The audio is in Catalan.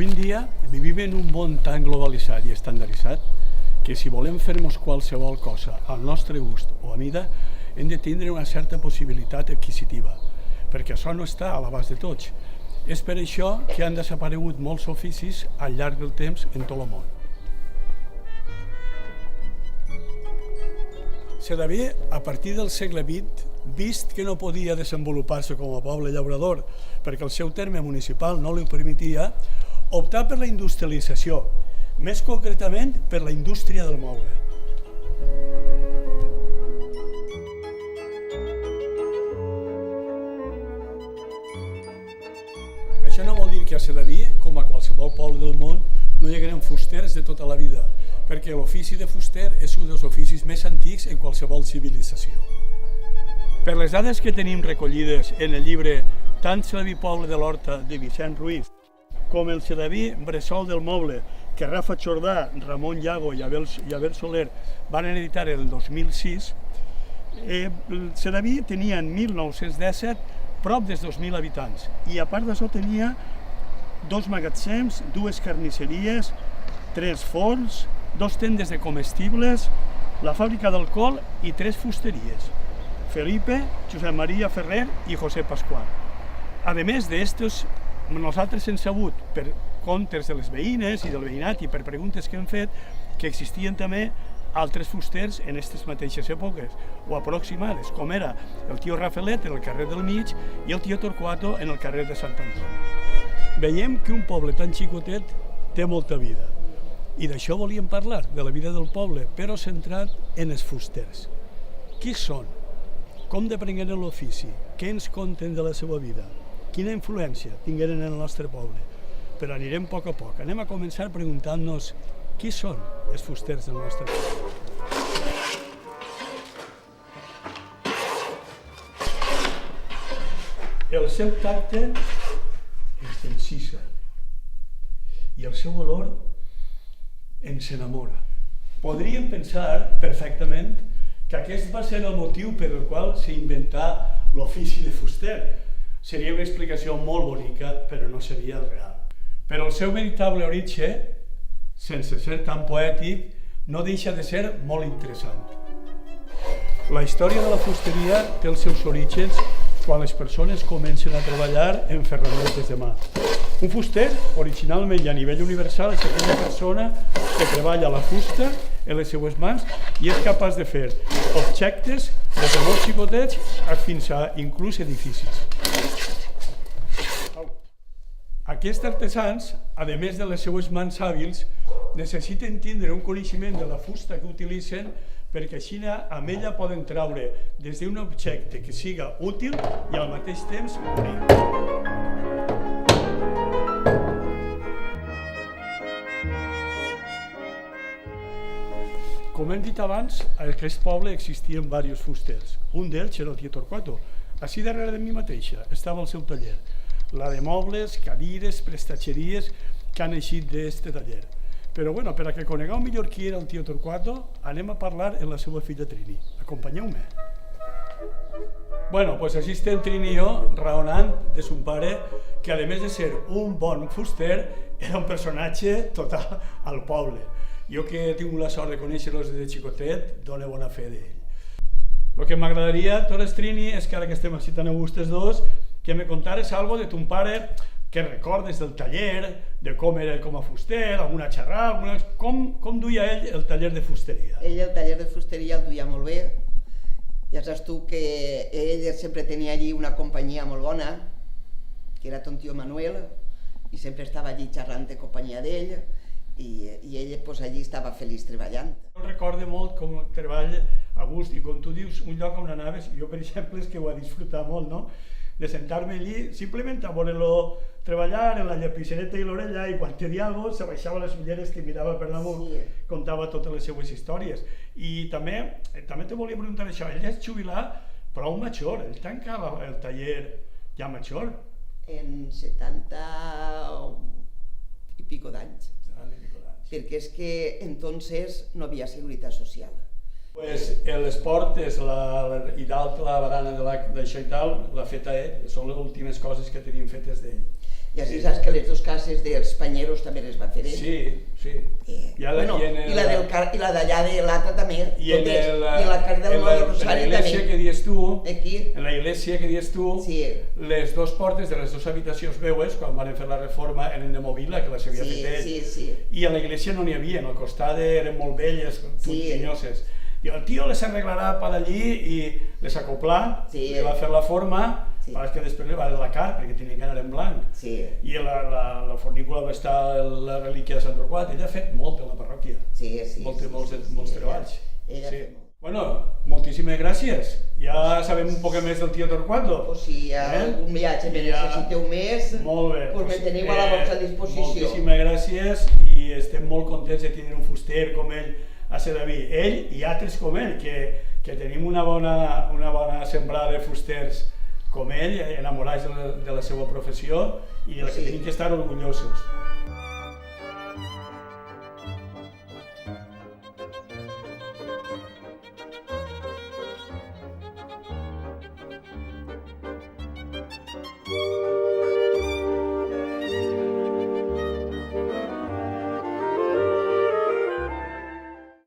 Avui en dia vivim en un món tan globalitzat i estandarditzat que si volem fer-nos qualsevol cosa al nostre gust o a mida hem de tindre una certa possibilitat adquisitiva, perquè això no està a l'abast de tots. És per això que han desaparegut molts oficis al llarg del temps en tot el món. Sedaví, a partir del segle XX, vist que no podia desenvolupar-se com a poble llaurador perquè el seu terme municipal no li ho permetia, optà per la industrialització, més concretament per la indústria del moble. Això no vol dir que a Sedaví, com a qualsevol poble del món, no hi hagueren fusters de tota la vida, perquè l'ofici de fuster és un dels oficis més antics en qualsevol civilització. Per les dades que tenim recollides en el llibre Tant Sedaví Poble de l'Horta de Vicent Ruiz com el Sedaví Bressol del Moble que Rafa Jordà, Ramon Llago i Abel Soler van editar el 2006, el Sedaví tenia en 1917 prop dels 2.000 habitants i a part d'això tenia 2 magatzems, 2 carnisseries, 3 forns, 2 tendes de comestibles, la fàbrica d'alcohol i 3 fusteries. Felipe, Josep Maria Ferrer i José Pascual. A més d'estos, nosaltres hem sabut, per comptes de les veïnes i del veïnat i per preguntes que hem fet, que existien també altres fusters en aquestes mateixes èpoques, o aproximades, com era el tio Rafelet en el carrer del Mig i el tio Torquato en el carrer de Sant Antoni. Veiem que un poble tan xicotet té molta vida, i d'això volíem parlar, de la vida del poble, però centrat en els fusters. Qui són? Com depengueren l'ofici? Què ens conten de la seva vida? Quina influència tingueren en el nostre poble? Però anirem a poc. Anem a començar preguntant-nos qui són els fusters del nostre poble. El seu tacte ens encisa i el seu olor ens enamora. Podríem pensar perfectament que aquest va ser el motiu per el qual s'inventà l'ofici de fuster. Seria una explicació molt bonica, però no seria el real. Però el seu veritable origen, sense ser tan poètic, no deixa de ser molt interessant. La història de la fusteria té els seus orígens quan les persones comencen a treballar en ferramentes de mà. Un fuster, originalment i a nivell universal, és aquella persona que treballa la fusta en les seues mans i és capaç de fer objectes des de molt xicotets fins a inclús edificis. Aquests artesans, a més de les seues mans hàbils, necessiten tindre un coneixement de la fusta que utilitzen perquè així amb ella poden treure des d'un objecte que siga útil i al mateix temps bonic. Com hem dit abans, a aquest poble existien diversos fusters. Un d'ells era el tio Torquato. Així darrere de mi mateixa estava el seu taller. La de mobles, cadires, prestatgeries que han eixit d'aquest taller. Però per a que conegueu millor qui era el tio Torquato, anem a parlar amb la seva filla Trini. Acompanyeu-me. Pues així estem Trini i jo raonant de son pare que a més de ser un bon fuster era un personatge total al poble. Jo que he tingut la sort de conèixer-los des de xicotet, dono bona fe d'ell. El que m'agradaria, Torres Trini, és que ara que estem així tan a gust els dos, que me contares algo de ton pare que recordes del taller, de com era com a fuster, alguna xerrada, com duia ell el taller de fusteria? Ell el taller de fusteria el duia molt bé. Ja saps tu que ell sempre tenia allí una companyia molt bona, que era ton tio Manuel, i sempre estava allí xerrant de companyia d'ell, i ell allí estava feliç treballant. Jo recordo molt com treballa a gust, i com tu dius, un lloc on anaves, jo per exemple és que ho he disfrutat molt, no? De sentar-me allí, simplement a veure-lo treballar en la llapicereta i l'orella, i quan te dia alguna cosa, se baixava les ulleres que mirava per damunt, contava totes les seues històries. I també te volia preguntar això, ell és jubilat prou major, ell tanca el taller ja major? En 70 i pico d'anys, perquè és que entonces no havia seguretat social. Les portes i dalt la barana d'això i tal l'ha feta ell, són les últimes coses que tenim fetes d'ell. I així saps que les dues cases dels Panyeros també les va fer ell. Sí, sí. I la d'allà de l'altra també, totes. I la casa del Mont del Rosari també. En la iglesia que dius tu, les dues portes de les dues habitacions veues, quan van fer la reforma, eren de Movila, que les havia fet ell. I a la iglesia no n'hi havia, al costat eren molt velles, tuntinyoses. Diu, el tio les arreglarà per allí i les acoplà, li va fer la forma, però és que després li va delacar perquè tenia que anar en blanc. I la fornícula va estar la relíquia de Sant Torquat. Ella ha fet molt en la parròquia, molts treballs. Bueno, moltíssimes gràcies. Ja sabem un poc més del tio Torquato. Si hi ha algun viatge que necessiteu més, me teniu a la vostra disposició. Moltíssimes gràcies i estem molt contents de tenir un fuster com ell a Sedaví. Ell i altres com ell, que tenim una bona sembrada de fusters com ell, enamorats de la seva professió i de la que tenim que estar orgullosos.